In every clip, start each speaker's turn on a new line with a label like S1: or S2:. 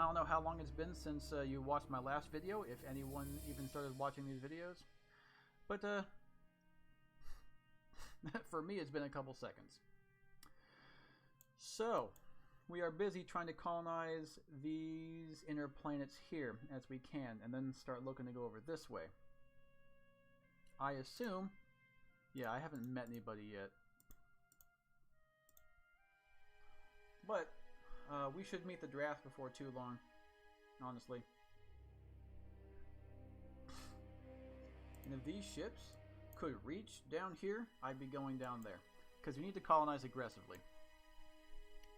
S1: I don't know how long it's been since you watched my last video, if anyone even started watching these videos. But for me, it's been a couple seconds. So, we are busy trying to colonize these inner planets here as we can, and then start looking to go over this way. I assume... Yeah, I haven't met anybody yet. But we should meet the draft before too long, honestly. And if these ships could reach down here, I'd be going down there. Because we need to colonize aggressively.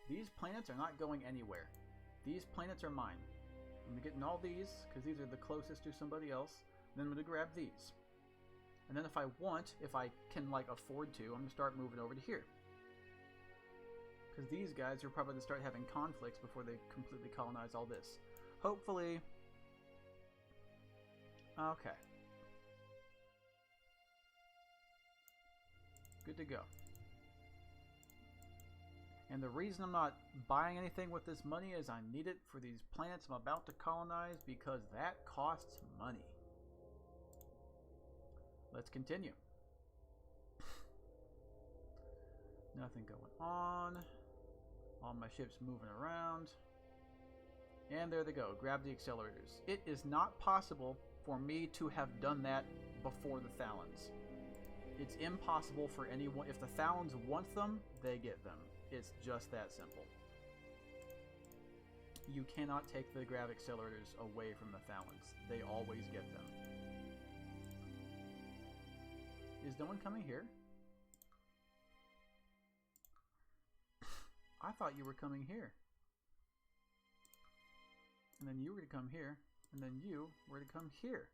S1: These planets are not going anywhere. These planets are mine. I'm getting all these, because these are the closest to somebody else. Then I'm going to grab these. And then if I want, if I can like afford to, I'm going to start moving over to here. Because these guys are probably going to start having conflicts before they completely colonize all this. Hopefully... Okay. Good to go. And the reason I'm not buying anything with this money is I need it for these planets I'm about to colonize, because that costs money. Let's continue. Nothing going on. All my ships moving around. And there they go. Grab the accelerators. It is not possible for me to have done that before the Thalons. It's impossible for anyone. If the Thalons want them, they get them. It's just that simple. You cannot take the grav accelerators away from the Thalons. They always get them. Is no one coming here? I thought you were coming here. And then you were to come here. And then you were to come here.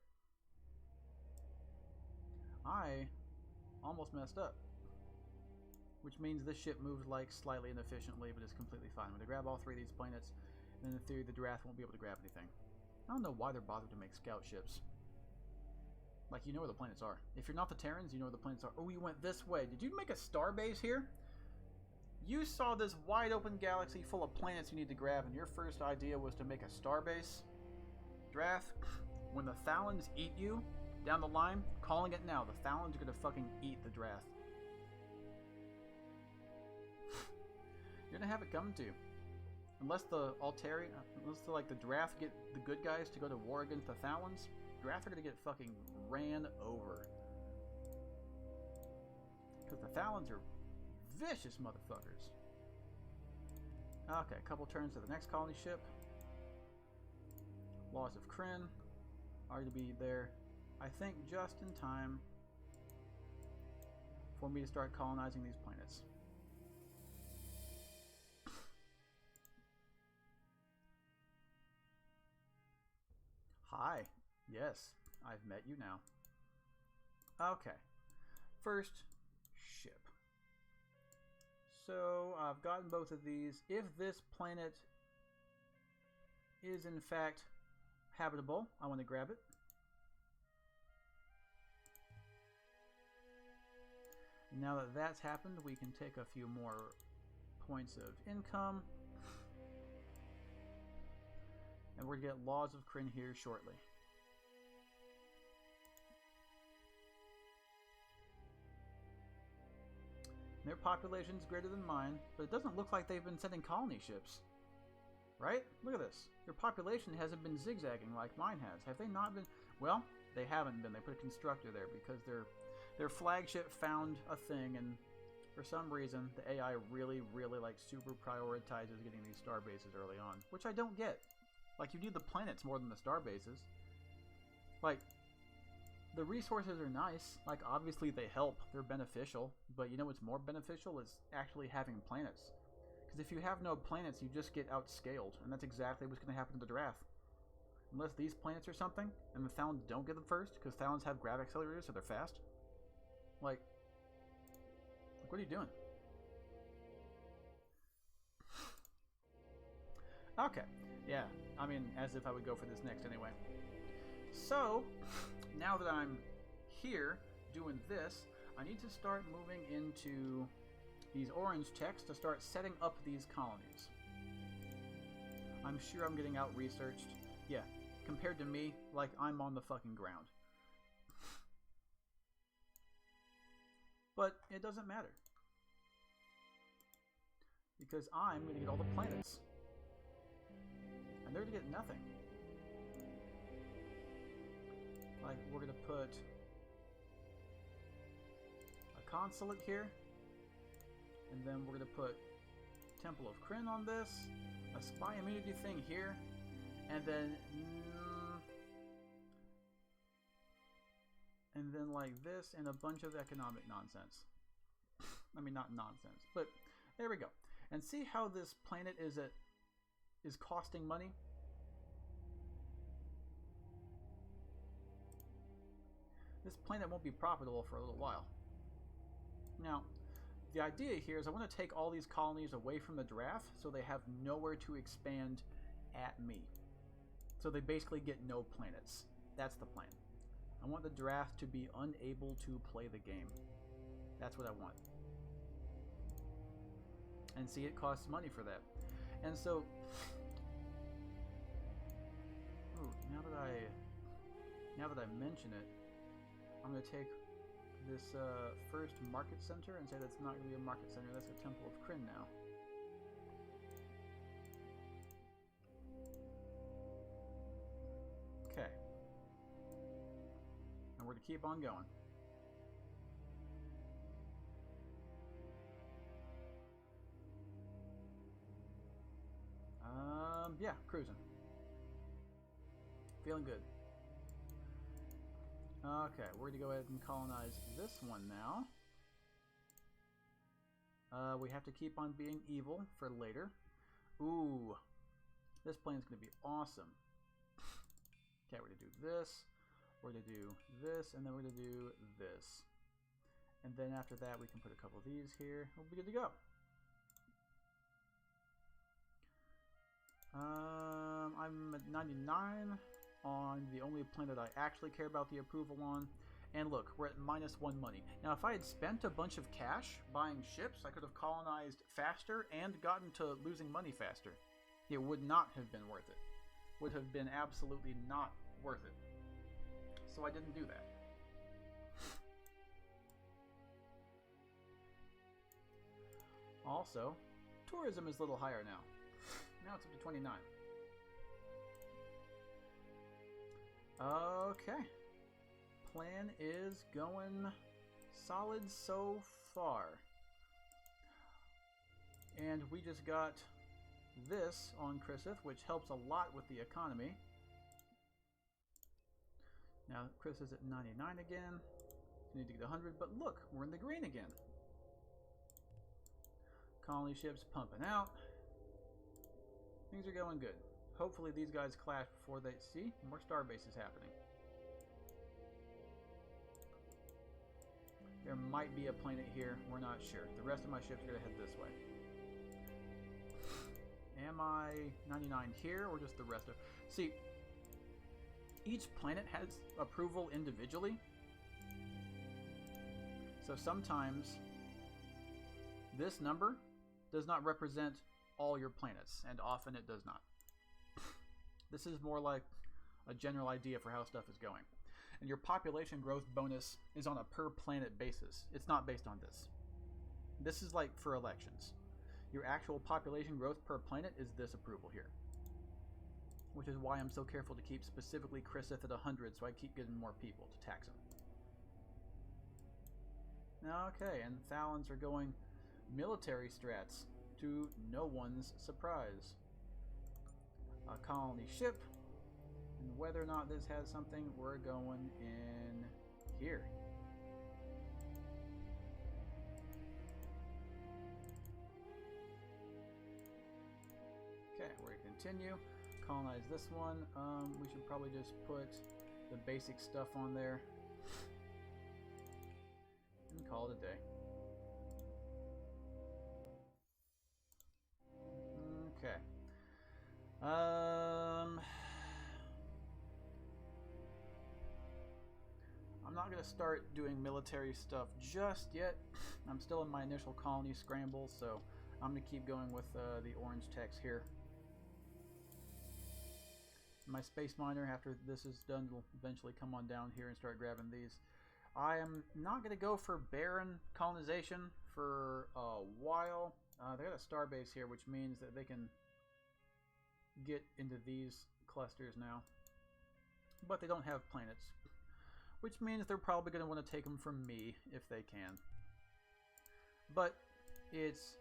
S1: I almost messed up. Which means this ship moves like slightly inefficiently, but it's completely fine. I'm going to grab all three of these planets, and then in theory the draft won't be able to grab anything. I don't know why they're bothered to make scout ships. Like, you know where the planets are. If you're not the Terrans, you know where the planets are. Oh, you went this way. Did you make a starbase here? You saw this wide open galaxy full of planets you need to grab, and your first idea was to make a starbase? Draft, when the Thalons eat you down the line, calling it now, the Thalons are going to fucking eat the draft. You're gonna have it coming to you. Unless the the draft get the good guys to go to war against the Thalons, draft are gonna get fucking ran over. Because the Thalons are vicious motherfuckers. Okay, a couple turns to the next colony ship. Laws of Krynn are to be there, I think, just in time for me to start colonizing these planets. Hi. Yes, I've met you now. Okay. First ship. So, I've gotten both of these. If this planet is in fact habitable, I want to grab it. Now that that's happened, we can take a few more points of income. And we're going to get Laws of Krynn here shortly. Their population's greater than mine, but it doesn't look like they've been sending colony ships. Right? Look at this. Their population hasn't been zigzagging like mine has. Have they not been? Well, they haven't been. They put a constructor there because their flagship found a thing, and for some reason, the AI really, like, super prioritizes getting these star bases early on, which I don't get. Like, you need the planets more than the star bases. Like, the resources are nice. Like, obviously they help. They're beneficial. But you know what's more beneficial is actually having planets. Because if you have no planets, you just get outscaled. And that's exactly what's going to happen to the draft. Unless these planets are something, and the Thalons don't get them first, because Thalons have grav accelerators, so they're fast. Like, what are you doing? Okay. Yeah, I mean, as if I would go for this next anyway. So, now that I'm here doing this, I need to start moving into these orange techs to start setting up these colonies. I'm sure I'm getting out-researched. Yeah, compared to me, like, I'm on the fucking ground. But it doesn't matter. Because I'm going to get all the planets. And they're going to get nothing. Like, we're going to put a consulate here. And then we're going to put Temple of Krynn on this. A spy immunity thing here. And then... and then like this and a bunch of economic nonsense. I mean, not nonsense, but there we go. And see how this planet is costing money? This planet won't be profitable for a little while. Now, the idea here is I want to take all these colonies away from the draft so they have nowhere to expand at me. So they basically get no planets. That's the plan. I want the draft to be unable to play the game. That's what I want. And see, it costs money for that. And so, ooh, now that I mention it, I'm going to take this first market center and say that's not going to be a market center. That's a Temple of Krynn now. Okay. And we're going to keep on going. Yeah, cruising. Feeling good. Okay, we're going to go ahead and colonize this one now. We have to keep on being evil for later. Ooh, this plan's going to be awesome. Okay, we're going to do this. We're going to do this, and then we're going to do this. And then after that, we can put a couple of these here. We'll be good to go. I'm at 99 on the only planet I actually care about the approval on. And look, we're at -1 money. Now, if I had spent a bunch of cash buying ships, I could have colonized faster and gotten to losing money faster. It would not have been worth it. Would have been absolutely not worth it. So I didn't do that. Also, tourism is a little higher now. Now it's up to 29. Okay. Plan is going solid so far. And we just got this on GalCiv2, which helps a lot with the economy. Now, GalCiv2 is at 99 again. We need to get 100, but look, we're in the green again. Colony ships pumping out. Things are going good. Hopefully these guys clash before they see more star bases happening. There might be a planet here. We're not sure. The rest of my ships are going to head this way. Am I 99 here or just the rest of... See, each planet has approval individually. So sometimes this number does not represent all your planets, and often it does not. This is more like a general idea for how stuff is going. And your population growth bonus is on a per planet basis. It's not based on this. This is like for elections. Your actual population growth per planet is this approval here. Which is why I'm so careful to keep specifically GalCiv2 at 100 so I keep getting more people to tax them. Okay, and Thalons are going military strats to no one's surprise. A colony ship, and whether or not this has something, we're going in here. Okay, we're going to continue. Colonize this one. We should probably just put the basic stuff on there and call it a day. Okay. I'm not going to start doing military stuff just yet. I'm still in my initial colony scramble, so I'm going to keep going with the orange text here. my space miner, after this is done, will eventually come on down here and start grabbing these. I am not going to go for barren colonization for a while. They got a star base here, which means that they can get into these clusters now. But they don't have planets, which means they're probably going to want to take them from me if they can. But it's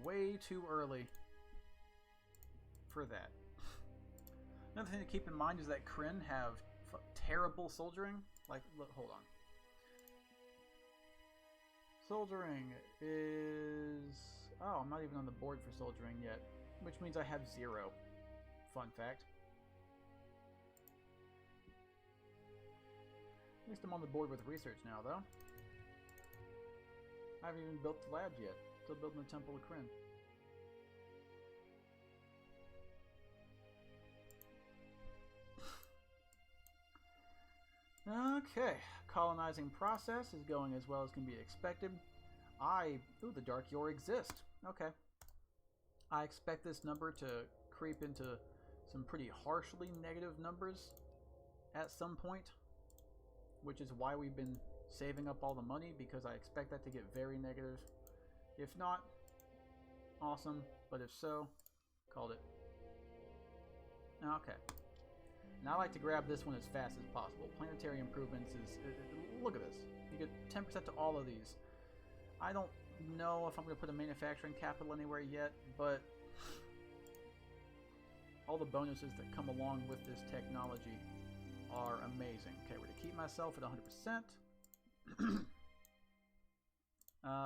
S1: way too early for that. Another thing to keep in mind is that Krynn have terrible soldiering. Like, look, hold on. Soldiering is... Oh, I'm not even on the board for soldiering yet, which means I have 0. Fun fact. At least I'm on the board with research now, though. I haven't even built the labs yet. Still building the Temple of Krynn. Okay, colonizing process is going as well as can be expected. Ooh, the Dark Yor exist. Okay. I expect this number to creep into some pretty harshly negative numbers at some point, which is why we've been saving up all the money, because I expect that to get very negative. If not, awesome, but if so, called it. Okay. And I like to grab this one as fast as possible. Planetary improvements is... look at this. You get 10% to all of these. I don't know if I'm going to put a manufacturing capital anywhere yet, but all the bonuses that come along with this technology are amazing. Okay, we're going to keep myself at 100%.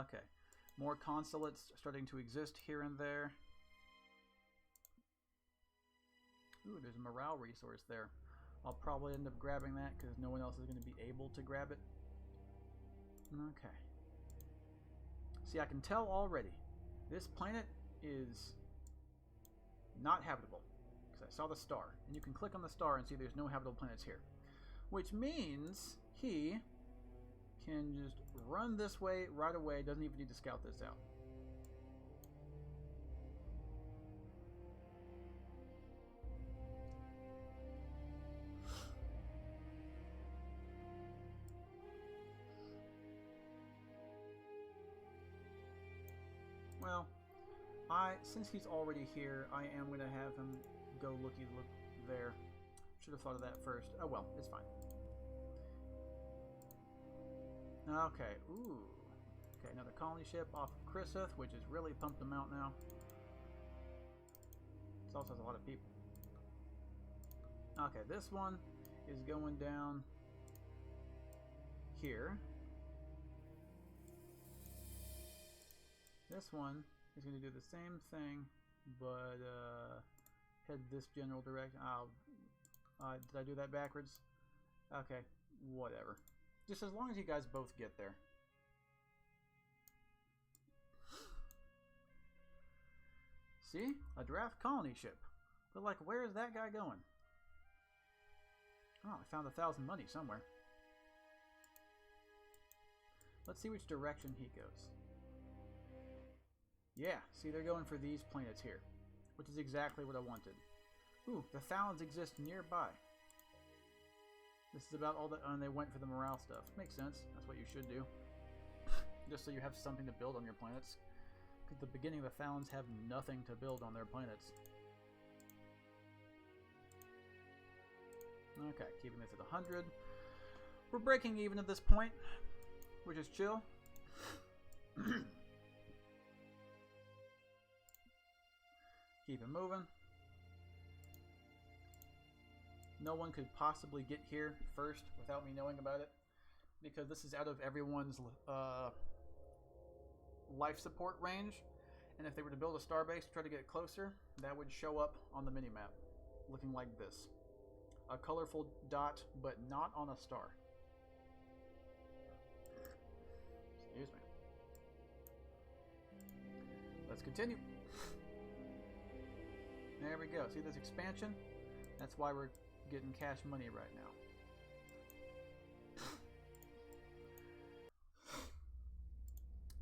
S1: Okay. More consulates starting to exist here and there. Ooh, there's a morale resource there. I'll probably end up grabbing that because no one else is going to be able to grab it. Okay. See, I can tell already. This planet is not habitable because I saw the star. And you can click on the star and see there's no habitable planets here. Which means he can just run this way right away. Doesn't even need to scout this out. Well, since he's already here, I am going to have him go look there. Should have thought of that first. Oh well, it's fine. Okay, ooh. Okay, another colony ship off of Crippling, which has really pumped them out now. This also has a lot of people. Okay, this one is going down here. This one is going to do the same thing, but head this general direction. Did I do that backwards? Okay, whatever. Just as long as you guys both get there. See? A draft colony ship. But like, where is that guy going? Oh, I found 1,000 money somewhere. Let's see which direction he goes. Yeah, see, they're going for these planets here, which is exactly what I wanted. Ooh, the Thalons exist nearby. This is about all that, and they went for the morale stuff. Makes sense. That's what you should do. Just so you have something to build on your planets. Because at the beginning, the Thalons have nothing to build on their planets. Okay, keeping this at 100. We're breaking even at this point, which is chill. Keep it moving. No one could possibly get here first without me knowing about it, because this is out of everyone's life support range, and if they were to build a starbase to try to get closer, that would show up on the minimap looking like this. A colorful dot, but not on a star. Excuse me. Let's continue. There we go. See this expansion? That's why we're getting cash money right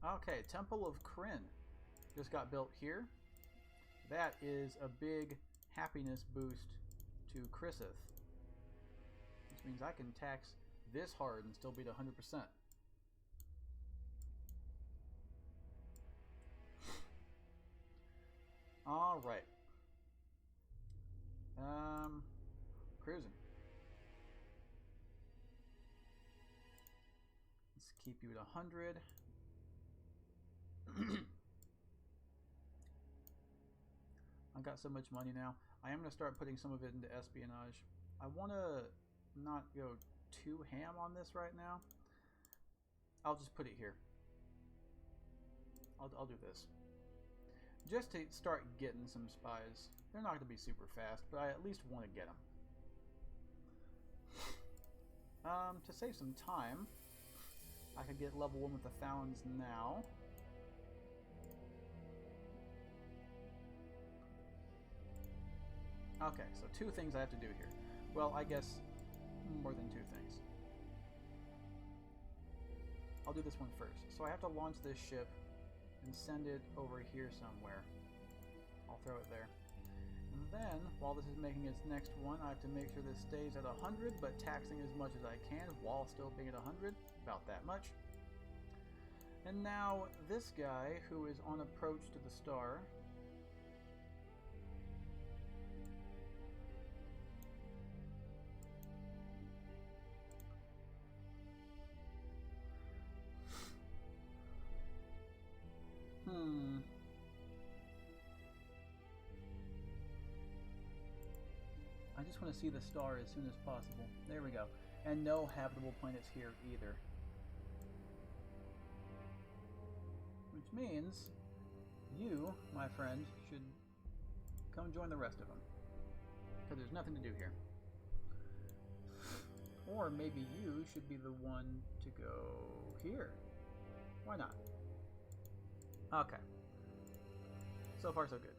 S1: now. Okay, Temple of Krynn just got built here. That is a big happiness boost to Krysith. Which means I can tax this hard and still beat 100%. Alright. Cruising. Let's keep you at 100. I got so much money now. I am going to start putting some of it into espionage. I want to not go too ham on this right now. I'll just put it here. I'll do this. Just to start getting some spies. They're not going to be super fast, but I at least want to get them. To save some time, I could get level 1 with the Thallons now. Okay, so 2 things I have to do here. Well, I guess more than 2 things. I'll do this one first. So I have to launch this ship and send it over here somewhere. I'll throw it there. And then, while this is making its next one, I have to make sure this stays at 100, but taxing as much as I can while still being at 100. About that much. And now, this guy, who is on approach to the star, I just want to see the star as soon as possible. There we go. And no habitable planets here either. Which means you, my friend, should come join the rest of them. Because there's nothing to do here. Or maybe you should be the one to go here. Why not? Okay. So far, so good.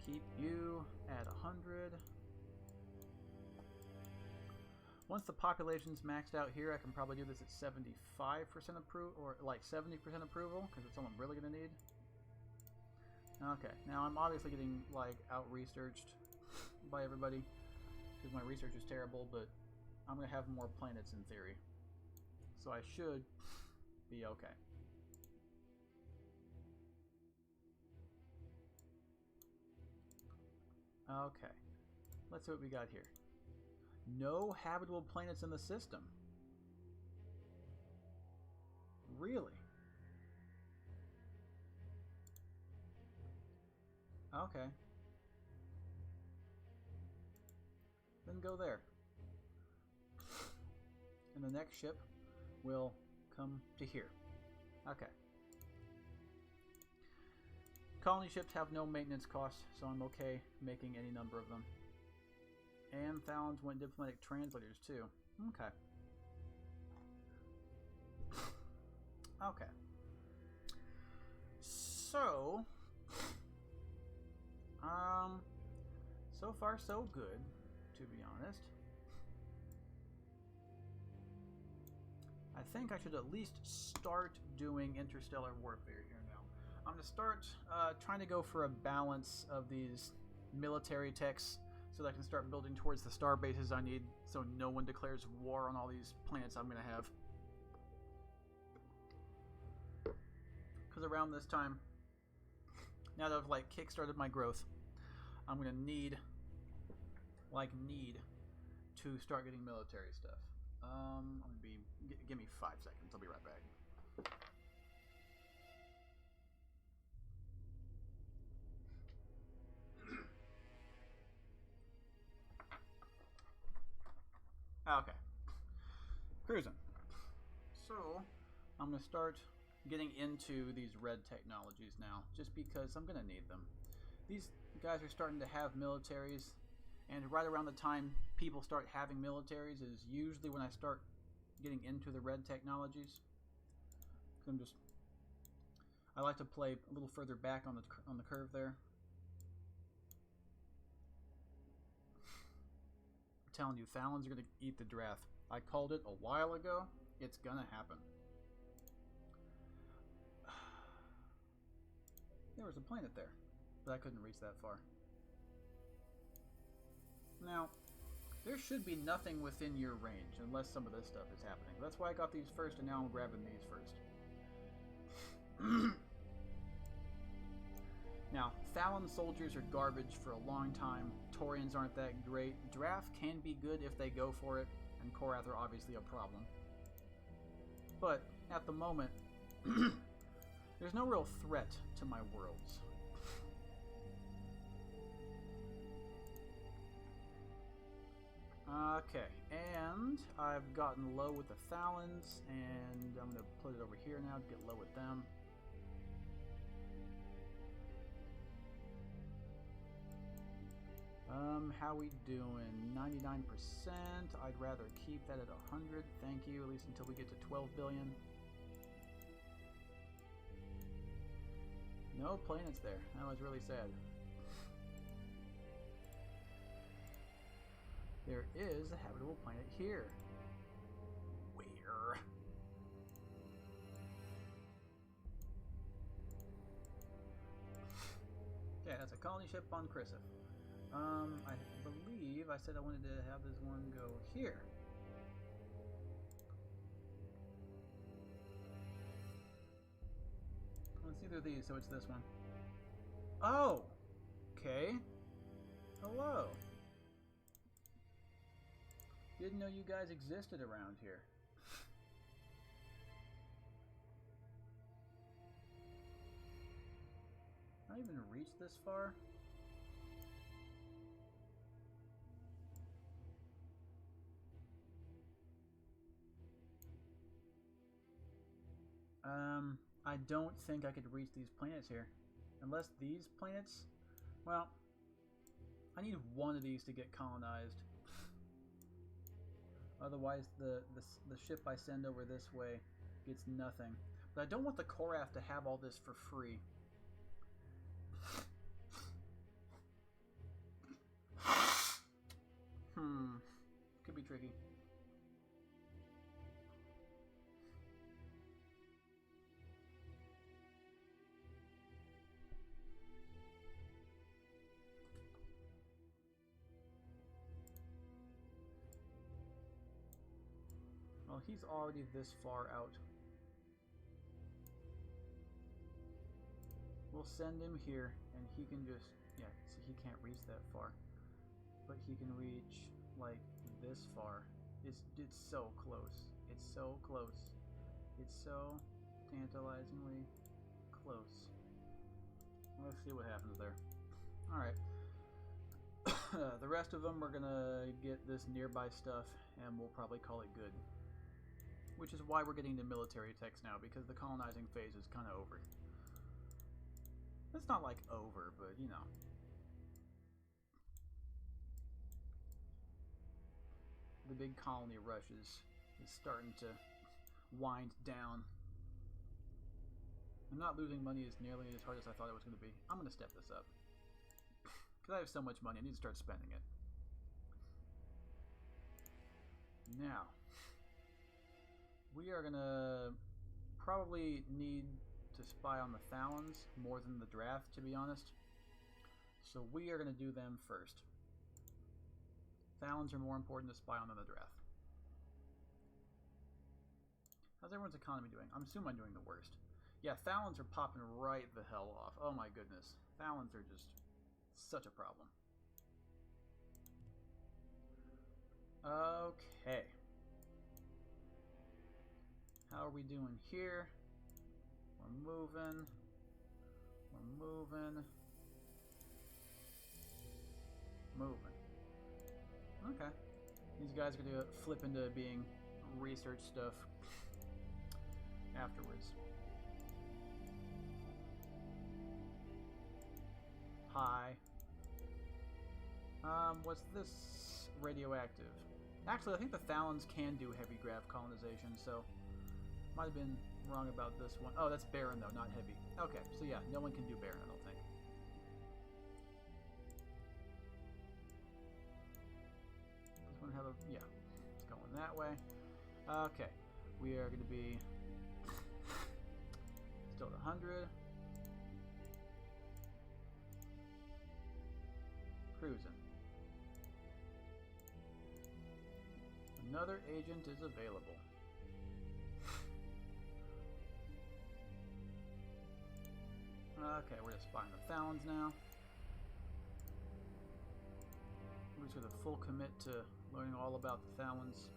S1: Keep you at 100. Once the population's maxed out here, I can probably do this at 75% approval, or like 70% approval, because it's all I'm really going to need. Okay, now I'm obviously getting like out-researched by everybody, because my research is terrible, but I'm going to have more planets in theory. So I should be okay. Okay, let's see what we got here. No habitable planets in the system. Really? Okay. Then go there. And the next ship will come to here. Okay. Colony ships have no maintenance costs, so I'm okay making any number of them. And Thallons went diplomatic translators too. Okay. Okay. So, so far so good, to be honest. I think I should at least start doing interstellar warfare here now. I'm going to start trying to go for a balance of these military techs so that I can start building towards the star bases I need so no one declares war on all these planets I'm going to have. Because around this time, now that I've like kickstarted my growth, I'm going to need to start getting military stuff. I'm going to be... Give me 5 seconds. I'll be right back. Okay. Cruising. So, I'm going to start getting into these red technologies now, just because I'm going to need them. These guys are starting to have militaries, and right around the time people start having militaries is usually when I start getting into the red technologies. I like to play a little further back on the curve there. I'm telling you, Thallons are going to eat the draft. I called it a while ago. It's going to happen. There was a planet there, but I couldn't reach that far. Now, there should be nothing within your range unless some of this stuff is happening. That's why I got these first, and now I'm grabbing these first. Now, Fallon soldiers are garbage for a long time. Taurians aren't that great. Draft can be good if they go for it, and Korath are obviously a problem. But, at the moment, there's no real threat to my worlds. Okay, and I've gotten low with the Fallons, and I'm going to put it over here now to get low with them. How we doing? 99%. I'd rather keep that at 100. Thank you, at least until we get to 12 billion. No planets there. That was really sad. There is a habitable planet here. Where? Yeah, that's a colony ship on Crippling. I believe I said I wanted to have this one go here. Well, it's neither of these, so it's this one. Oh! Okay. Hello. Didn't know you guys existed around here. Not even reached this far? I don't think I could reach these planets here. Unless these planets... Well, I need one of these to get colonized. Otherwise, the ship I send over this way gets nothing. But I don't want the Korath to have all this for free. Could be tricky. Well, he's already this far out. We'll send him here, and he can just... Yeah, see, he can't reach that far. But he can reach, like, this far. It's so close. It's so close. It's so tantalizingly close. Let's see what happens there. Alright. The rest of them are gonna get this nearby stuff, and we'll probably call it good. Which is why we're getting to military techs now, because the colonizing phase is kind of over. It's not like over, but you know. The big colony rush is starting to wind down. I'm not losing money as nearly as hard as I thought it was going to be. I'm going to step this up. Because I have so much money, I need to start spending it. Now, we are going to probably need to spy on the Fallons more than the draft, to be honest. So we are going to do them first. Fallons are more important to spy on than the draft. How's everyone's economy doing? I'm assuming I'm doing the worst. Yeah, Fallons are popping right the hell off. Oh my goodness. Fallons are just such a problem. Okay. How are we doing here? We're moving. We're moving. Moving. Okay. These guys are going to flip into being research stuff afterwards. Hi. What's this radioactive? Actually, I think the Fallons can do heavy grav colonization, so might have been wrong about this one. Oh, that's barren though, not heavy. Okay, so yeah, no one can do barren, I don't think. This one have a... yeah, it's going that way. Okay, we are going to be still at 100. Cruising. Another agent is available. Okay, we're just spying the Thalons now. We're just going to full commit to learning all about the Thalons,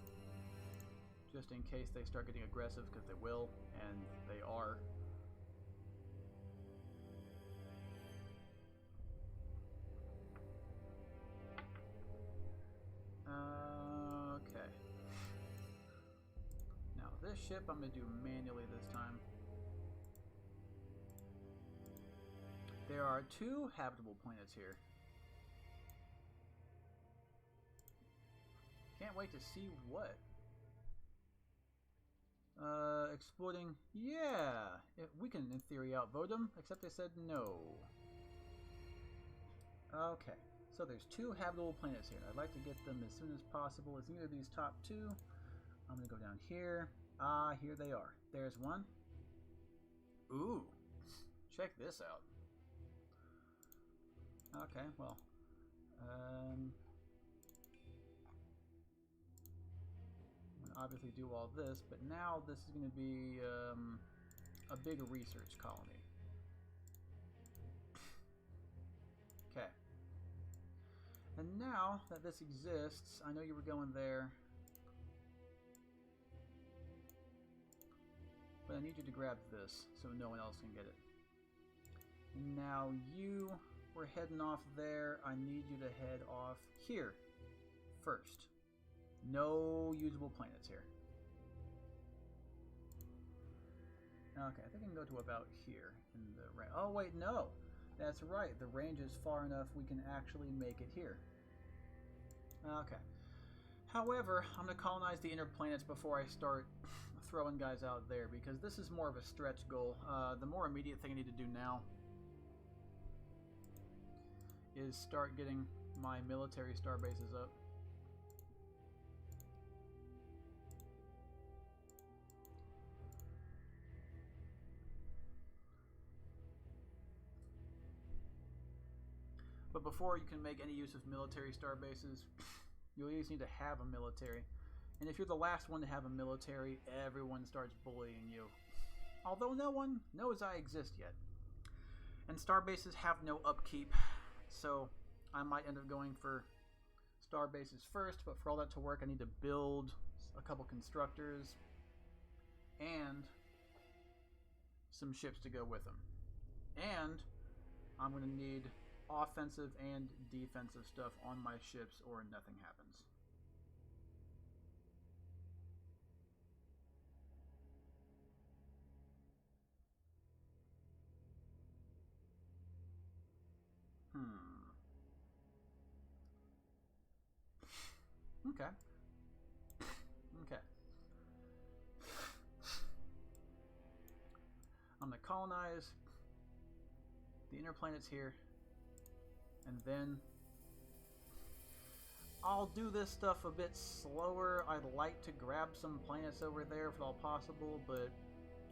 S1: just in case they start getting aggressive, because they will, and they are. Okay. Now this ship I'm going to do manually this time. There are 2 habitable planets here. Can't wait to see what. Exploiting. Yeah, we can in theory outvote them, except they said no. Okay, so there's 2 habitable planets here. I'd like to get them as soon as possible. It's either these top 2. I'm gonna go down here. Ah, here they are. There's one. Ooh, check this out. Okay, well, I'm gonna obviously do all this, but now this is going to be a big research colony. Okay. And now that this exists, I know you were going there, but I need you to grab this so no one else can get it. Now you were heading off there. I need you to head off here first. No usable planets here. Okay, I think I can go to about here in the range. Oh wait, no, that's right. The range is far enough we can actually make it here. Okay. However, I'm going to colonize the inner planets before I start throwing guys out there, because this is more of a stretch goal. The more immediate thing I need to do now is start getting my military star bases up. But before you can make any use of military star bases, you at least need to have a military. And if you're the last one to have a military, everyone starts bullying you. Although no one knows I exist yet. And star bases have no upkeep, so I might end up going for star bases first, but for all that to work I need to build a couple constructors and some ships to go with them. And I'm going to need offensive and defensive stuff on my ships or nothing happens. Okay. Okay. I'm going to colonize the inner planets here, and then I'll do this stuff a bit slower. I'd like to grab some planets over there if at all possible, but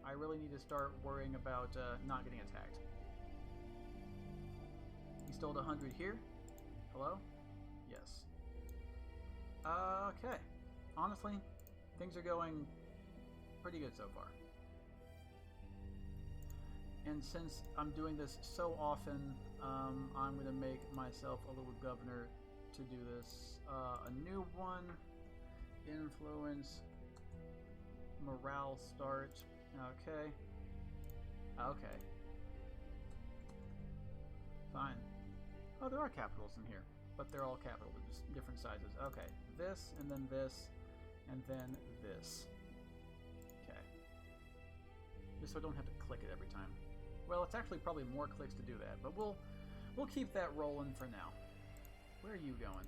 S1: I really need to start worrying about not getting attacked. You still at 100 here? Hello? Yes. Okay. Honestly, things are going pretty good so far. And since I'm doing this so often, I'm going to make myself a little governor to do this. A new one. Influence. Morale start. Okay. Okay. Fine. Oh, there are capitals in here, but they're all capital, just different sizes. Okay. This, and then this, and then this. Okay. Just so I don't have to click it every time. Well, it's actually probably more clicks to do that, but we'll keep that rolling for now. Where are you going?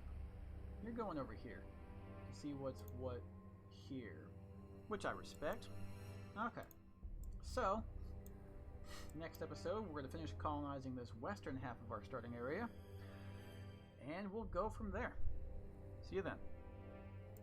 S1: You're going over here to see what's what here, which I respect. Okay. So, next episode, we're going to finish colonizing this western half of our starting area, and we'll go from there. See you then.